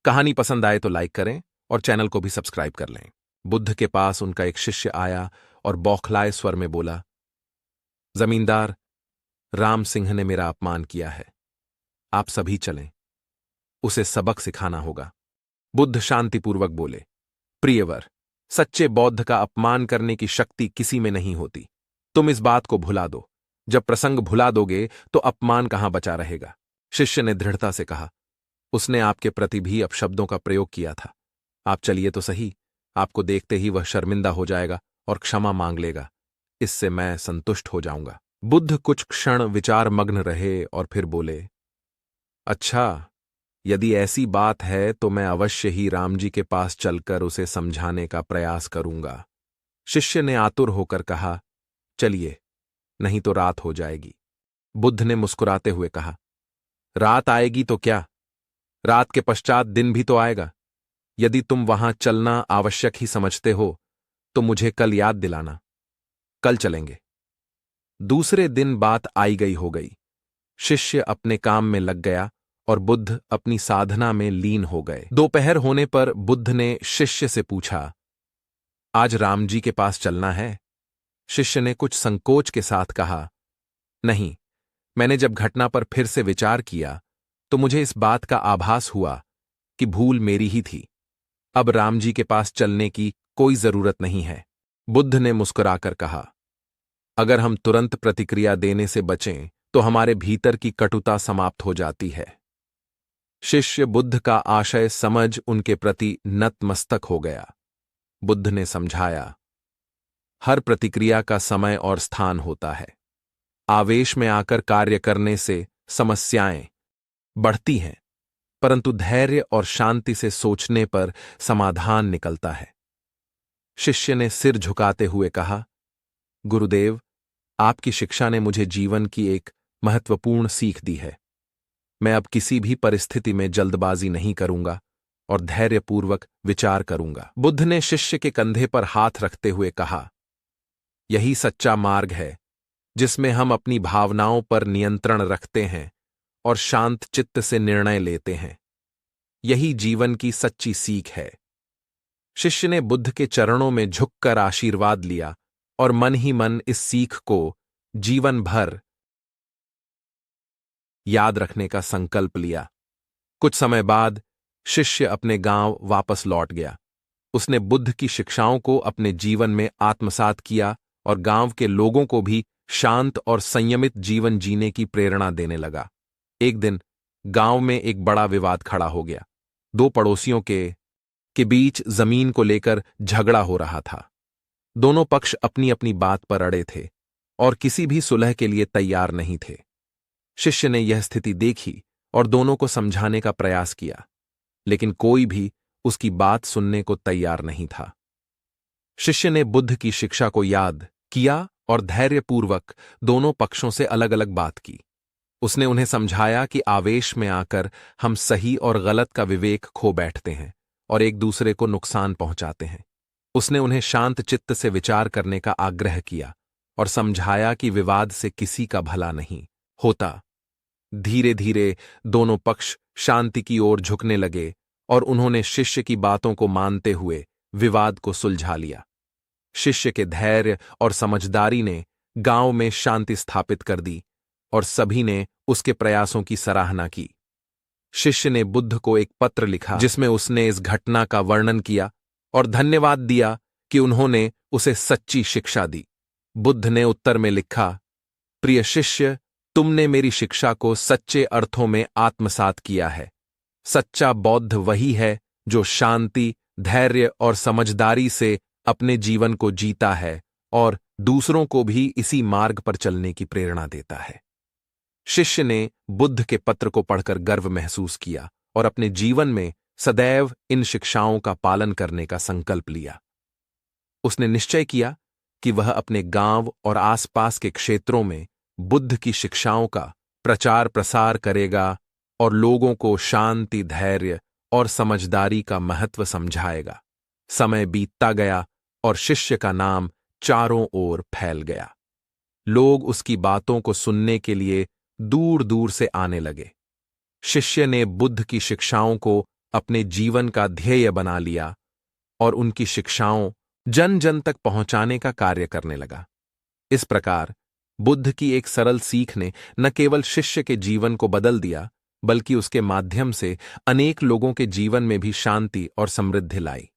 कहानी पसंद आए तो लाइक करें और चैनल को भी सब्सक्राइब कर लें। बुद्ध के पास उनका एक शिष्य आया और बौखलाए स्वर में बोला, जमींदार, राम सिंह ने मेरा अपमान किया है। आप सभी चलें, उसे सबक सिखाना होगा। बुद्ध शांतिपूर्वक बोले, प्रियवर, सच्चे बौद्ध का अपमान करने की शक्ति किसी में नहीं होती। तुम इस बात को भुला दो। जब प्रसंग भुला दोगे तो अपमान कहां बचा रहेगा। शिष्य ने दृढ़ता से कहा, उसने आपके प्रति भी अपशब्दों का प्रयोग किया था। आप चलिए तो सही, आपको देखते ही वह शर्मिंदा हो जाएगा और क्षमा मांग लेगा। इससे मैं संतुष्ट हो जाऊंगा। बुद्ध कुछ क्षण विचार मग्न रहे और फिर बोले, अच्छा, यदि ऐसी बात है तो मैं अवश्य ही राम जी के पास चलकर उसे समझाने का प्रयास करूंगा। शिष्य ने आतुर होकर कहा, चलिए, नहीं तो रात हो जाएगी। बुद्ध ने मुस्कुराते हुए कहा, रात आएगी तो क्या, रात के पश्चात दिन भी तो आएगा। यदि तुम वहां चलना आवश्यक ही समझते हो तो मुझे कल याद दिलाना, कल चलेंगे। दूसरे दिन बात आई गई हो गई। शिष्य अपने काम में लग गया और बुद्ध अपनी साधना में लीन हो गए। दोपहर होने पर बुद्ध ने शिष्य से पूछा, आज राम जी के पास चलना है? शिष्य ने कुछ संकोच के साथ कहा, नहीं, मैंने जब घटना पर फिर से विचार किया तो मुझे इस बात का आभास हुआ कि भूल मेरी ही थी। अब राम जी के पास चलने की कोई जरूरत नहीं है। बुद्ध ने मुस्कुराकर कहा, अगर हम तुरंत प्रतिक्रिया देने से बचें तो हमारे भीतर की कटुता समाप्त हो जाती है। शिष्य बुद्ध का आशय समझ उनके प्रति नतमस्तक हो गया। बुद्ध ने समझाया, हर प्रतिक्रिया का समय और स्थान होता है। आवेश में आकर कार्य करने से समस्याएं बढ़ती हैं, परंतु धैर्य और शांति से सोचने पर समाधान निकलता है। शिष्य ने सिर झुकाते हुए कहा, गुरुदेव, आपकी शिक्षा ने मुझे जीवन की एक महत्वपूर्ण सीख दी है। मैं अब किसी भी परिस्थिति में जल्दबाजी नहीं करूंगा और धैर्यपूर्वक विचार करूंगा। बुद्ध ने शिष्य के कंधे पर हाथ रखते हुए कहा, यही सच्चा मार्ग है जिसमें हम अपनी भावनाओं पर नियंत्रण रखते हैं और शांत चित्त से निर्णय लेते हैं। यही जीवन की सच्ची सीख है। शिष्य ने बुद्ध के चरणों में झुककर आशीर्वाद लिया और मन ही मन इस सीख को जीवन भर याद रखने का संकल्प लिया। कुछ समय बाद शिष्य अपने गांव वापस लौट गया। उसने बुद्ध की शिक्षाओं को अपने जीवन में आत्मसात किया और गांव के लोगों को भी शांत और संयमित जीवन जीने की प्रेरणा देने लगा। एक दिन गांव में एक बड़ा विवाद खड़ा हो गया। दो पड़ोसियों के बीच जमीन को लेकर झगड़ा हो रहा था। दोनों पक्ष अपनी अपनी बात पर अड़े थे और किसी भी सुलह के लिए तैयार नहीं थे। शिष्य ने यह स्थिति देखी और दोनों को समझाने का प्रयास किया, लेकिन कोई भी उसकी बात सुनने को तैयार नहीं था। शिष्य ने बुद्ध की शिक्षा को याद किया और धैर्यपूर्वक दोनों पक्षों से अलग अलग बात की। उसने उन्हें समझाया कि आवेश में आकर हम सही और गलत का विवेक खो बैठते हैं और एक दूसरे को नुकसान पहुंचाते हैं। उसने उन्हें शांत चित्त से विचार करने का आग्रह किया और समझाया कि विवाद से किसी का भला नहीं होता। धीरे धीरे दोनों पक्ष शांति की ओर झुकने लगे और उन्होंने शिष्य की बातों को मानते हुए विवाद को सुलझा लिया। शिष्य के धैर्य और समझदारी ने गांव में शांति स्थापित कर दी और सभी ने उसके प्रयासों की सराहना की। शिष्य ने बुद्ध को एक पत्र लिखा जिसमें उसने इस घटना का वर्णन किया और धन्यवाद दिया कि उन्होंने उसे सच्ची शिक्षा दी। बुद्ध ने उत्तर में लिखा, प्रिय शिष्य, तुमने मेरी शिक्षा को सच्चे अर्थों में आत्मसात किया है। सच्चा बौद्ध वही है जो शांति, धैर्य और समझदारी से अपने जीवन को जीता है और दूसरों को भी इसी मार्ग पर चलने की प्रेरणा देता है। शिष्य ने बुद्ध के पत्र को पढ़कर गर्व महसूस किया और अपने जीवन में सदैव इन शिक्षाओं का पालन करने का संकल्प लिया। उसने निश्चय किया कि वह अपने गांव और आसपास के क्षेत्रों में बुद्ध की शिक्षाओं का प्रचार प्रसार करेगा और लोगों को शांति, धैर्य और समझदारी का महत्व समझाएगा। समय बीतता गया और शिष्य का नाम चारों ओर फैल गया। लोग उसकी बातों को सुनने के लिए दूर दूर से आने लगे। शिष्य ने बुद्ध की शिक्षाओं को अपने जीवन का ध्येय बना लिया और उनकी शिक्षाओं जन जन तक पहुंचाने का कार्य करने लगा। इस प्रकार बुद्ध की एक सरल सीख ने न केवल शिष्य के जीवन को बदल दिया, बल्कि उसके माध्यम से अनेक लोगों के जीवन में भी शांति और समृद्धि लाई।